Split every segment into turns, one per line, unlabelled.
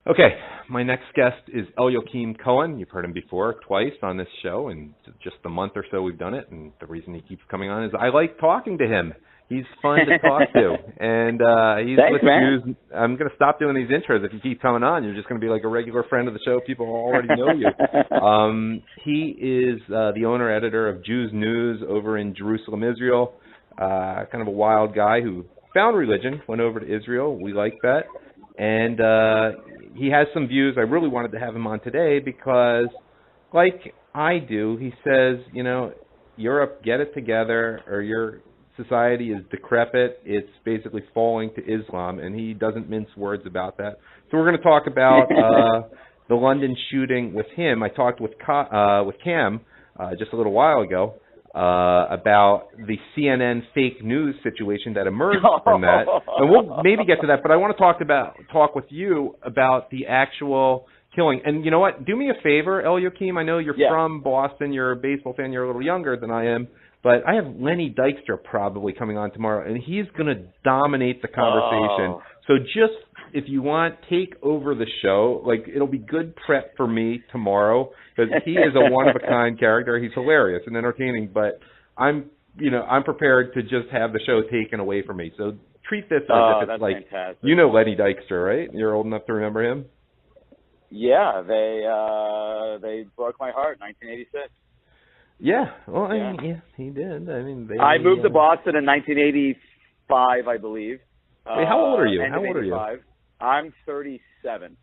Okay, my next guest is Eliyokim Cohen. You've heard him before twice on this show, and just the month or so we've done it, and the reason he keeps coming on is I like talking to him. He's fun to talk to, and he's
Thanks,
with
man.
Jews. I'm going to stop doing these intros. If you keep coming on, you're just going to be like a regular friend of the show. People already know you. He is the owner-editor of Jews News over in Jerusalem, Israel. Kind of a wild guy who found religion, went over to Israel. We like that. And he has some views. I really wanted to have him on today because, like I do, he says, you know, Europe, get it together, or your society is decrepit. It's basically falling to Islam, and he doesn't mince words about that. So we're going to talk about the London shooting with him. I talked with Cam just a little while ago about the CNN fake news situation that emerged from that, and we'll maybe get to that. But I want to talk with you about the actual killing. And you know what? Do me a favor, Eliyokim. I know you're from Boston. You're a baseball fan. You're a little younger than I am. But I have Lenny Dykstra probably coming on tomorrow, and he's going to dominate the conversation. So just, if you want, take over the show. Like, it'll be good prep for me tomorrow, because he is a one-of-a-kind character. He's hilarious and entertaining, but I'm prepared to just have the show taken away from me. So treat this as if it's like, fantastic. You know Lenny Dykstra, right? You're old enough to remember him?
Yeah, they broke my heart in 1986.
Yeah, well, I mean, he did. I mean,
I moved to Boston in 1985, I believe.
Wait, how old are you? How old are you?
I'm 37.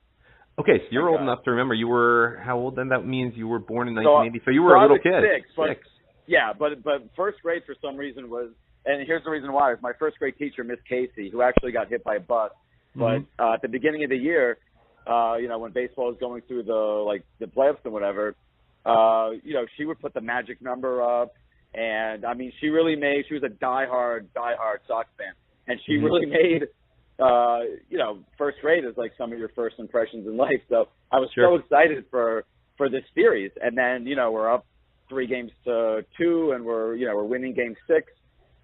Okay, so you're old enough to remember. You were how old then? That means you were born in 1980. So you were a little kid.
Six. Yeah, but first grade for some reason was, and here's the reason why. It was my first grade teacher, Miss Casey, who actually got hit by a bus. But at the beginning of the year, when baseball was going through the playoffs and whatever, she would put the magic number up, and I mean, she was a diehard Sox fan, and she really made, first grade is like some of your first impressions in life. So I was so excited for this series, and then we're up 3-2, and we're winning game 6.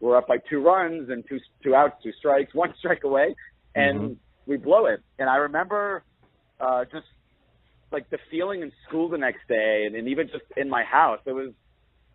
We're up by 2 runs and 2 outs, 2 strikes, 1 strike away, and we blow it. And I remember just like the feeling in school the next day, and even just in my house, it was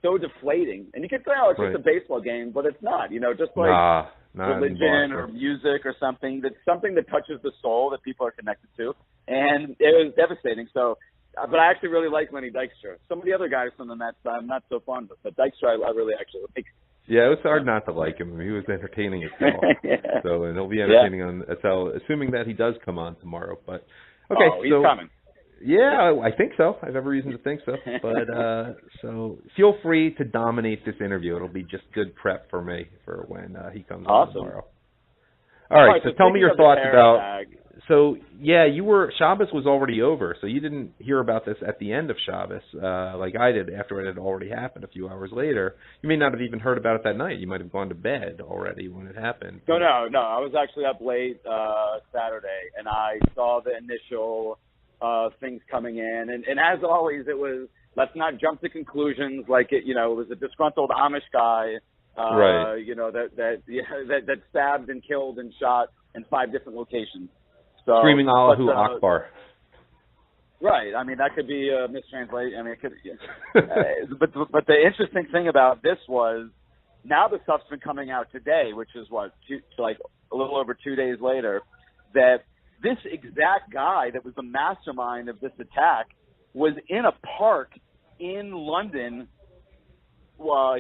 so deflating. And you could say, oh, it's just a baseball game, but it's not. Just like religion or music or something. That's something that touches the soul that people are connected to. And it was devastating. So, but I actually really like Lenny Dykstra. Some of the other guys from the Mets I'm not so fond of, but Dykstra I really actually like.
Yeah, it was hard not to like him. I mean, he was entertaining as well. So, and he'll be entertaining on SL, assuming that he does come on tomorrow. But okay,
he's coming.
Yeah, I think so. I have every reason to think so. But so feel free to dominate this interview. It'll be just good prep for me for when he comes on tomorrow. All right, so tell me your thoughts about. So Shabbos was already over, so you didn't hear about this at the end of Shabbos like I did after it had already happened a few hours later. You may not have even heard about it that night. You might have gone to bed already when it happened.
No. I was actually up late Saturday, and I saw the initial things coming in, and as always, it was, let's not jump to conclusions. Like it was a disgruntled Amish guy,
right?
That stabbed and killed and shot in 5 different locations. So,
screaming Allahu Akbar.
Right. I mean, that could be a mistranslation. I mean, it could. But the interesting thing about this was, now the stuff's been coming out today, which is a little over 2 days later, that this exact guy that was the mastermind of this attack was in a park in London.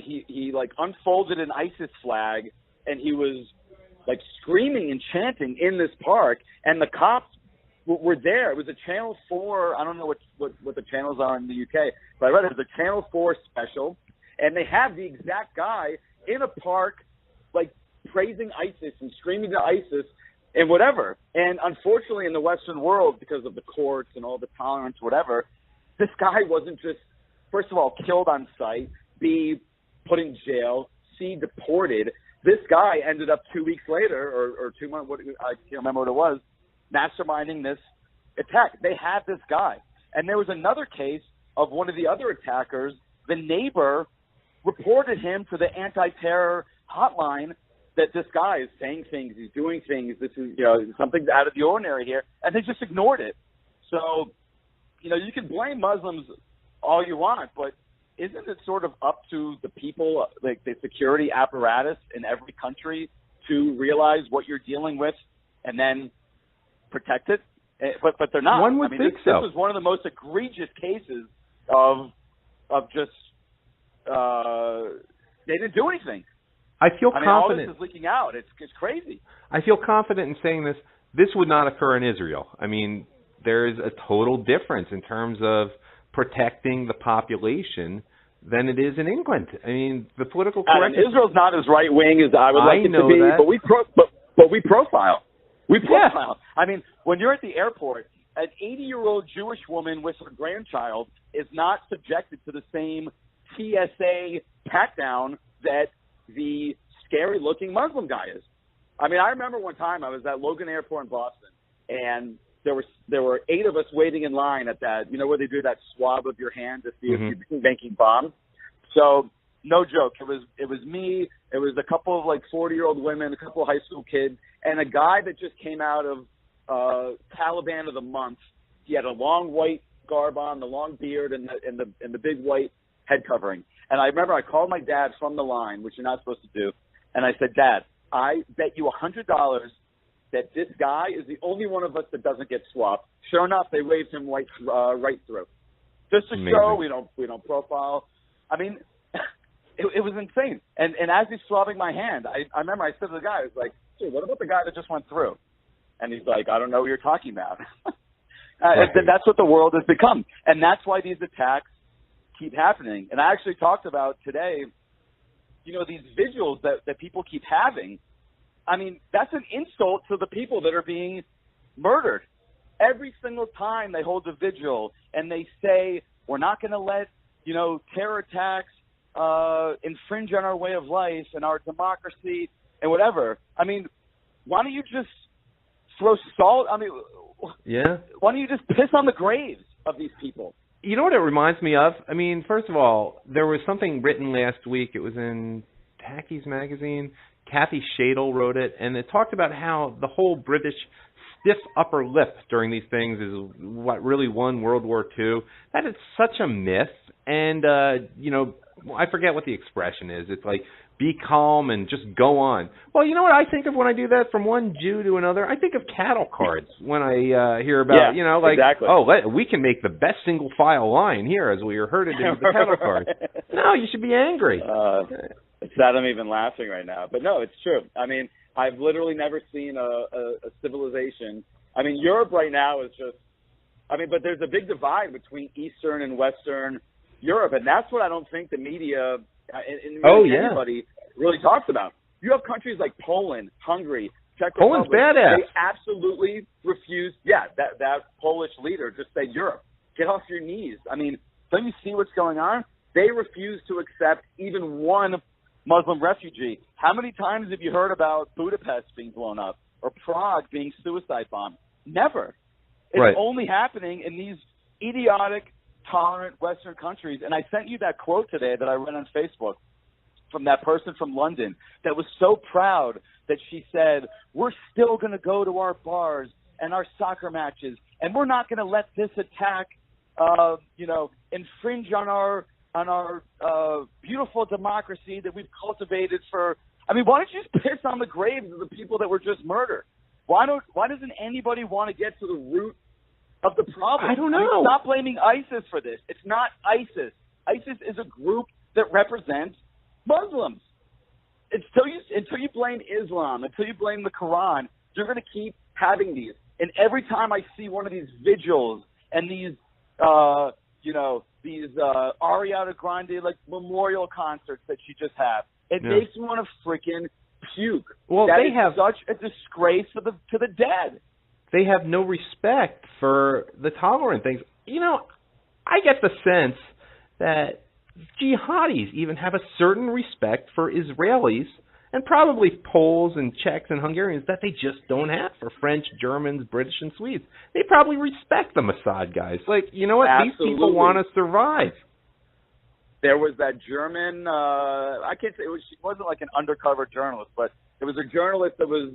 He unfolded an ISIS flag, and he was screaming and chanting in this park, and the cops were there. It was a Channel 4. I don't know what the channels are in the UK, but I read it was a Channel 4 special, and they have the exact guy in a park praising ISIS and screaming to ISIS and whatever. And unfortunately in the Western world, because of the courts and all the tolerance, whatever, this guy wasn't just, first of all, killed on sight, B, put in jail, C, deported. This guy ended up 2 weeks later, or 2 months, I can't remember what it was, masterminding this attack. They had this guy. And there was another case of one of the other attackers. The neighbor reported him to the anti-terror hotline that this guy is saying things, he's doing things, this is something out of the ordinary here, and they just ignored it. So, you know, you can blame Muslims all you want, but isn't it sort of up to the people, like the security apparatus in every country, to realize what you're dealing with and then protect it? But they're not.
One would think so.
This was one of the most egregious cases of just they didn't do anything.
I feel confident.
All this is leaking out. It's crazy.
I feel confident in saying this. This would not occur in Israel. I mean, there is a total difference in terms of protecting the population than it is in England. I mean, the political correctness.
Israel's not as right wing as I would like it to be,
that.
but we profile. We profile. Yeah. I mean, when you're at the airport, an 80-year-old Jewish woman with her grandchild is not subjected to the same TSA pat-down that the scary-looking Muslim guy is. I mean, I remember one time I was at Logan Airport in Boston, and there were 8 of us waiting in line at that, you know, where they do that swab of your hand to see if you're making bombs. So, no joke. It was me. It was a couple of like 40-year-old women, a couple of high school kids, and a guy that just came out of Taliban of the month. He had a long white garb on, the long beard, and the big white head covering. And I remember I called my dad from the line, which you're not supposed to do, and I said, Dad, I bet you $100 that this guy is the only one of us that doesn't get swapped. Sure enough, they waved him right through. Just to show we don't profile. I mean, it was insane. And as he's swabbing my hand, I remember I said to the guy, I was like, dude, what about the guy that just went through? And he's like, I don't know what you're talking about. That's what the world has become. And that's why these attacks keep happening. And I actually talked about today, you know, these vigils that people keep having. I mean, that's an insult to the people that are being murdered. Every single time they hold a vigil and they say, we're not going to let, you know, terror attacks infringe on our way of life and our democracy and whatever. I mean, why don't you just throw salt? I mean, why don't you just piss on the graves of these people?
You know what it reminds me of? I mean, first of all, there was something written last week. It was in Taxin magazine. Kathy Shadle wrote it, and it talked about how the whole British stiff upper lip during these things is what really won World War II. That is such a myth, and, you know, I forget what the expression is. It's like, be calm and just go on. Well, you know what I think of when I do that from one Jew to another? I think of cattle cards when I hear about, you know, like,
exactly.
We can make the best single file line here as we are herded into the cattle card. No, you should be angry.
It's sad I'm even laughing right now. But no, it's true. I mean, I've literally never seen a civilization. I mean, Europe right now is just, I mean, but there's a big divide between Eastern and Western Europe, and that's what I don't think the media anybody really talks about. You have countries like Poland, Hungary, Czech Republic.
Poland's badass.
They absolutely refuse. Yeah, that Polish leader just said, Europe, get off your knees. I mean, don't you see what's going on? They refuse to accept even one Muslim refugee. How many times have you heard about Budapest being blown up or Prague being suicide bombed? Never. It's only happening in these idiotic, tolerant Western countries. And I sent you that quote today that I read on Facebook from that person from London that was so proud that she said, we're still going to go to our bars and our soccer matches, and we're not going to let this attack, infringe on our beautiful democracy that we've cultivated for. I mean, why don't you just piss on the graves of the people that were just murdered? Why doesn't anybody want to get to the root of the problem?
I don't know.
I mean, stop blaming ISIS for this. It's not ISIS. ISIS is a group that represents Muslims. Until you blame Islam, until you blame the Quran, you're going to keep having these. And every time I see one of these vigils and these, Ariana Grande like memorial concerts that she just had, it makes me want to freaking puke.
Well,
that
they have
such a disgrace to the dead.
They have no respect for the tolerant things. You know, I get the sense that jihadis even have a certain respect for Israelis and probably Poles and Czechs and Hungarians that they just don't have for French, Germans, British, and Swedes. They probably respect the Mossad guys. Like, you know what?
Absolutely.
These people want to survive.
There was that German, I can't say, she wasn't like an undercover journalist, but there was a journalist that was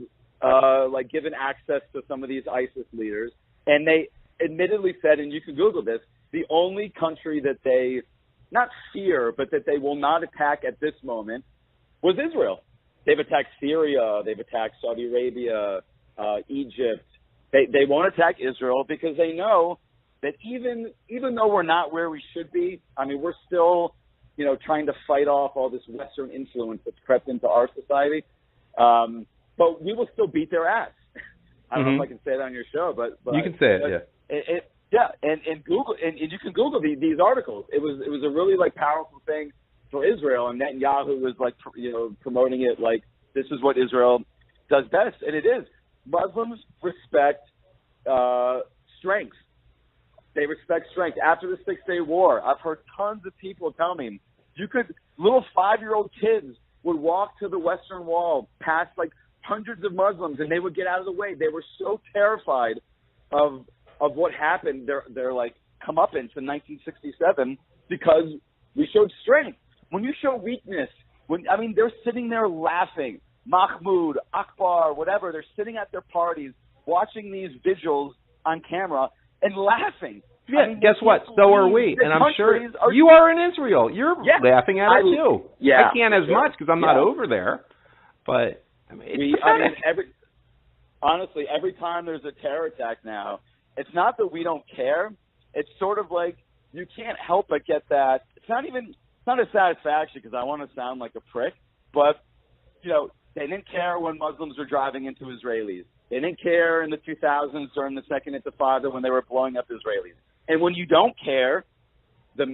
given access to some of these ISIS leaders, and admittedly said, and you can Google this, the only country that they not fear, but that they will not attack at this moment was Israel. They've attacked Syria. They've attacked Saudi Arabia, Egypt. They won't attack Israel because they know that even though we're not where we should be, I mean, we're still, trying to fight off all this Western influence that's crept into our society. But we will still beat their ass. I don't know if I can say that on your show, but
you can say it,
yeah. And Google, and you can Google these articles. It was a really powerful thing for Israel, and Netanyahu was promoting it like this is what Israel does best, and it is. Muslims respect strength. They respect strength. After the 6-Day War, I've heard tons of people tell me little 5-year-old kids would walk to the Western Wall past hundreds of Muslims, and they would get out of the way. They were so terrified of what happened, their comeuppance in 1967, because we showed strength. When you show weakness, they're sitting there laughing. Mahmoud, Akbar, whatever, they're sitting at their parties watching these vigils on camera and laughing.
Yeah, guess what? So are we. And I'm sure you are in Israel. You're laughing at it too.
Yeah,
I can't as much because I'm not over there. But
honestly, every time there's a terror attack now, it's not that we don't care. It's sort of like you can't help but get that. It's not a satisfaction because I want to sound like a prick, but they didn't care when Muslims were driving into Israelis. They didn't care in the 2000s during the Second Intifada when they were blowing up Israelis. And when you don't care, the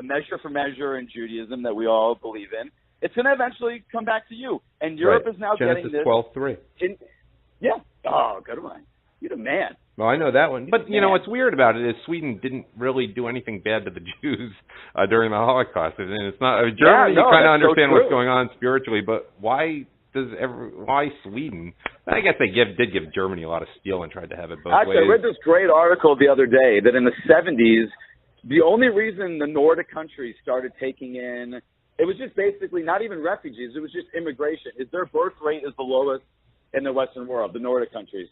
measure for measure in Judaism that we all believe in, it's going to eventually come back to you. And Europe is now
Genesis
getting this.
12:3.
Yeah. Oh, good one. You're the man.
Well, I know that one. But, what's weird about it is Sweden didn't really do anything bad to the Jews during the Holocaust. And it's not Germany, you kind of understand what's going on spiritually, but why Sweden? I guess they did give Germany a lot of steel and tried to have it both ways.
I read this great article the other day that in the 70s, the only reason the Nordic countries started taking in, it was just basically not even refugees, it was just immigration. Their birth rate is the lowest in the Western world, the Nordic countries.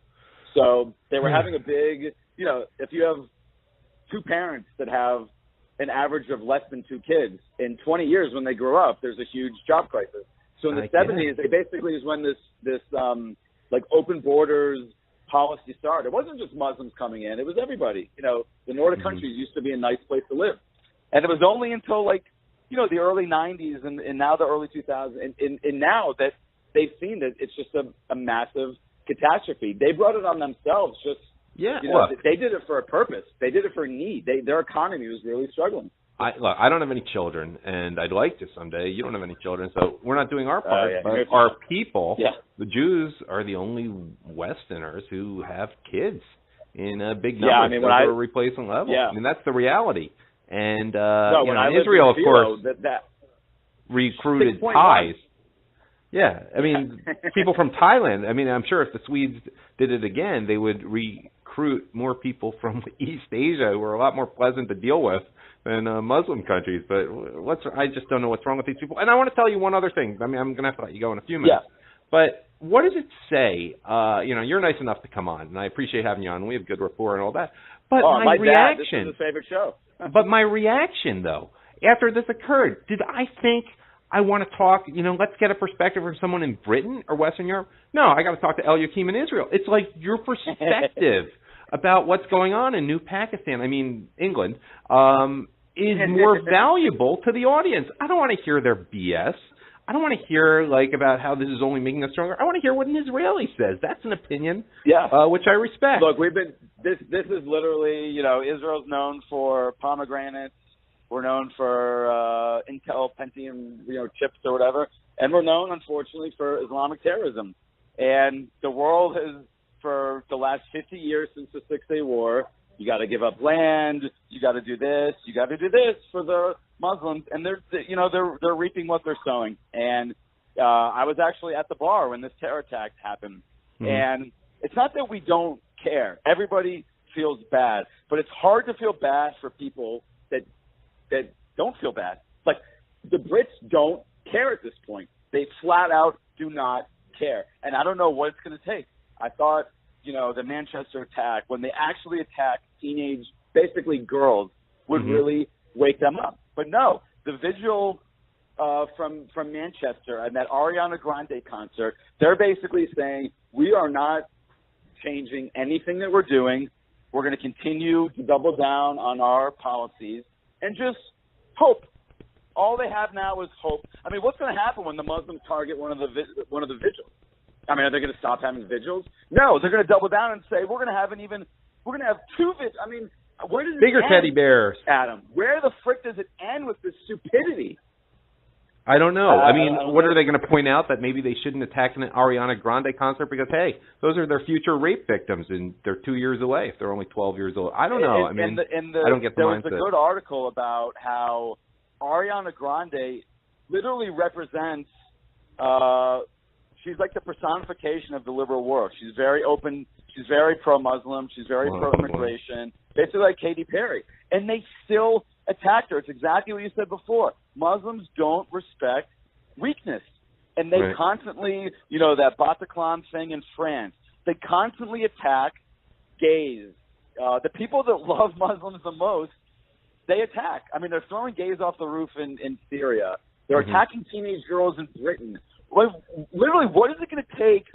So they were having a big, if you have two parents that have an average of less than 2 kids, in 20 years when they grow up, there's a huge job crisis. So in the 70s, they basically is when this open borders policy started. It wasn't just Muslims coming in; it was everybody. The Nordic countries used to be a nice place to live, and it was only until the early 90s and now the early 2000s, and now that they've seen that it's just a massive catastrophe. They brought it on themselves. They did it for a purpose. They did it for a need. Their economy was really struggling.
I don't have any children, and I'd like to someday. You don't have any children, so we're not doing our part. But our people, the Jews, are the only Westerners who have kids in a big number over a replacement level.
Yeah.
That's the reality. And Israel, of course, recruited Thais. Yeah, people from Thailand. I'm sure if the Swedes did it again, they would recruit more people from East Asia who are a lot more pleasant to deal with than Muslim countries. But I just don't know what's wrong with these people. And I want to tell you one other thing. I'm going to have to let you go in a few minutes.
Yeah.
But what does it say? You're nice enough to come on, and I appreciate having you on. We have good rapport and all that. But my reaction,
this is his favorite show.
But my reaction, though, after this occurred, did I think I want to talk, let's get a perspective from someone in Britain or Western Europe? No, I got to talk to Eliyokim in Israel. It's like your perspective about what's going on in New Pakistan, England, is more valuable to the audience. I don't want to hear their BS. I don't want to hear about how this is only making us stronger. I want to hear what an Israeli says. That's an opinion, which I respect.
Look, this is literally, Israel's known for pomegranates. We're known for Intel Pentium, chips or whatever, and we're known, unfortunately, for Islamic terrorism. And the world has, for the last 50 years since the 6-Day War, you got to give up land, you got to do this, you got to do this for the Muslims, and they're reaping what they're sowing. And I was actually at the bar when this terror attack happened, and it's not that we don't care. Everybody feels bad, but it's hard to feel bad for people that don't feel bad. The Brits don't care at this point. They flat out do not care. And I don't know what it's going to take. I thought the Manchester attack, when they actually attack teenage, basically girls, would really wake them up. But no, the vigil from Manchester and that Ariana Grande concert, they're basically saying, we are not changing anything that we're doing. We're going to continue to double down on our policies and just hope. All they have now is hope. I mean, what's going to happen when the Muslims target one of the vigils? I mean, are they going to stop having vigils? No, they're going to double down and say we're going to have two vigils. I mean, where does it
bigger
end,
teddy bears,
Adam? Where the frick does it end with this stupidity?
I don't know. I mean, what are they going to point out, that maybe they shouldn't attack an Ariana Grande concert because, hey, those are their future rape victims and they're 2 years away if they're only 12 years old? I don't know. I mean, I don't get the mindset.
There was a good article about how Ariana Grande literally represents, she's like the personification of the liberal world. She's very open. She's very pro-Muslim. She's very pro-immigration, basically like Katy Perry. And they still attacked her. It's exactly what you said before. Muslims don't respect weakness. And they constantly, that Bataclan thing in France, they constantly attack gays. The people that love Muslims the most, they attack. I mean, they're throwing gays off the roof in Syria. They're attacking teenage girls in Britain. Literally, what is it going to take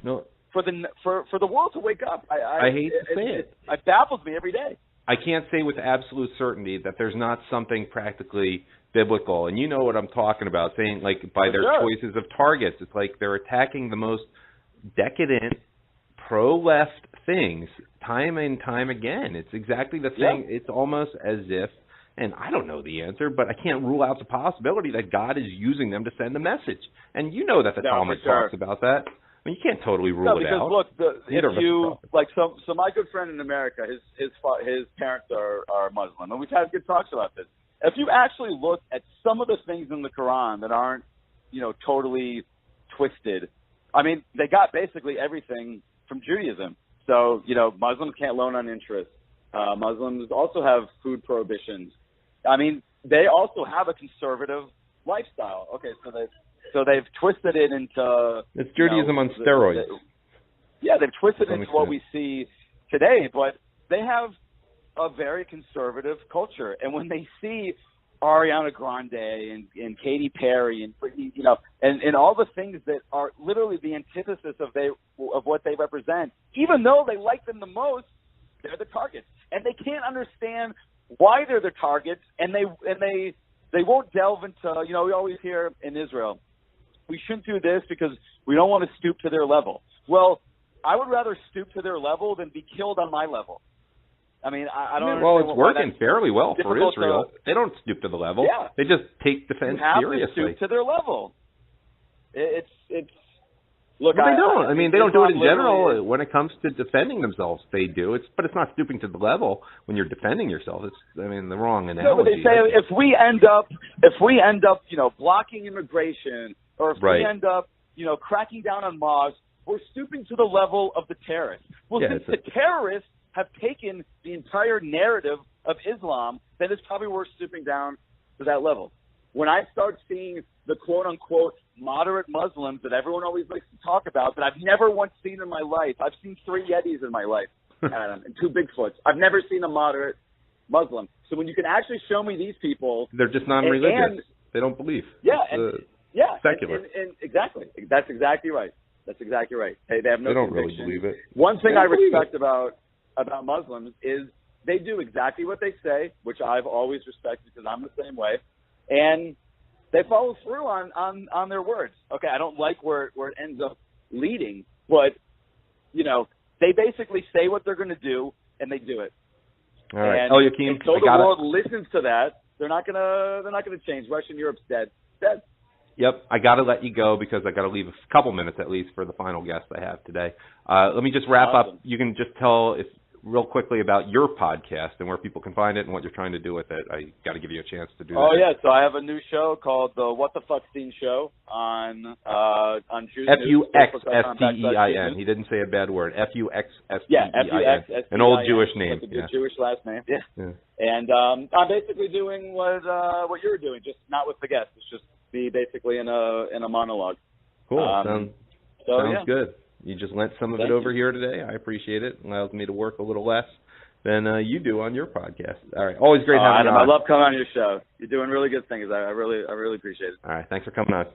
for the world to wake up?
I hate to say it.
It baffles me every day.
I can't say with absolute certainty that there's not something practically biblical. And you know what I'm talking about, saying like by their choices of targets. It's like they're attacking the most decadent, pro-left things time and time again. It's exactly the thing. Yeah. It's almost as if, and I don't know the answer, but I can't rule out the possibility that God is using them to send a message. And you know that the Talmud talks about that. I mean, you can't totally rule it out.
Look, so my good friend in America, his parents are Muslim, and we've had good talks about this. If you actually look at some of the things in the Quran that aren't, totally twisted, I mean, they got basically everything from Judaism. So, Muslims can't loan on interest. Muslims also have food prohibitions. I mean, they also have a conservative lifestyle. Okay, so they've twisted it into... It's
Judaism on steroids.
They've twisted it into what we see today, but they have a very conservative culture. And when they see Ariana Grande and Katy Perry and Britney, and all the things that are literally the antithesis of what they represent, even though they like them the most, they're the targets. And they can't understand why they're the targets, and they won't delve into, we always hear in Israel, we shouldn't do this because we don't want to stoop to their level. Well, I would rather stoop to their level than be killed on my level. I mean, I don't understand.
Well, it's working fairly well for Israel. They don't stoop to the level.
Yeah.
They just take defense seriously.
You have to stoop to their level. It's look.
But they don't. I mean, they don't do it in general. When it comes to defending themselves, they do. But it's not stooping to the level when you're defending yourself. It's, the wrong analogy.
No, but they say if we end up, blocking immigration, or if we end up, cracking down on mosques, we're stooping to the level of the terrorists. Well, since the terrorists have taken the entire narrative of Islam, then it's probably worth stooping down to that level. When I start seeing the quote-unquote moderate Muslims that everyone always likes to talk about, that I've never once seen in my life. I've seen 3 Yetis in my life, Adam, and 2 Bigfoots. I've never seen a moderate Muslim. So when you can actually show me these people... They're just non-religious. They don't believe. Secular. And exactly. That's exactly right. That's exactly right. They have no conviction. They don't really believe it. One thing I respect about Muslims is they do exactly what they say, which I've always respected because I'm the same way, and they follow through on their words. Okay, I don't like where it ends up leading, but they basically say what they're going to do and they do it. All right, Eliyokim, until the world listens to that, they're not gonna change. Western Europe's dead. Yep, I got to let you go because I got to leave a couple minutes at least for the final guest I have today. Let me just wrap up. You can just tell real quickly about your podcast and where people can find it and what you're trying to do with it. I got to give you a chance to do that. Oh yeah, so I have a new show called the What the Fuck Scene Show on Tuesday. FUXSTEIN. He didn't say a bad word. FUXSTEIN. Yeah, FUXSTEIN. An old Jewish name. It's a Jewish last name. Yeah. And I'm basically doing what you're doing, just not with the guests. It's just be basically in a monologue. Cool. Sounds good.
You just lent some of it over here today. I appreciate it. It allows me to work a little less than you do on your podcast. All right. Always great having you
Adam,
on.
I love coming on your show. You're doing really good things. I really appreciate it.
All right. Thanks for coming on.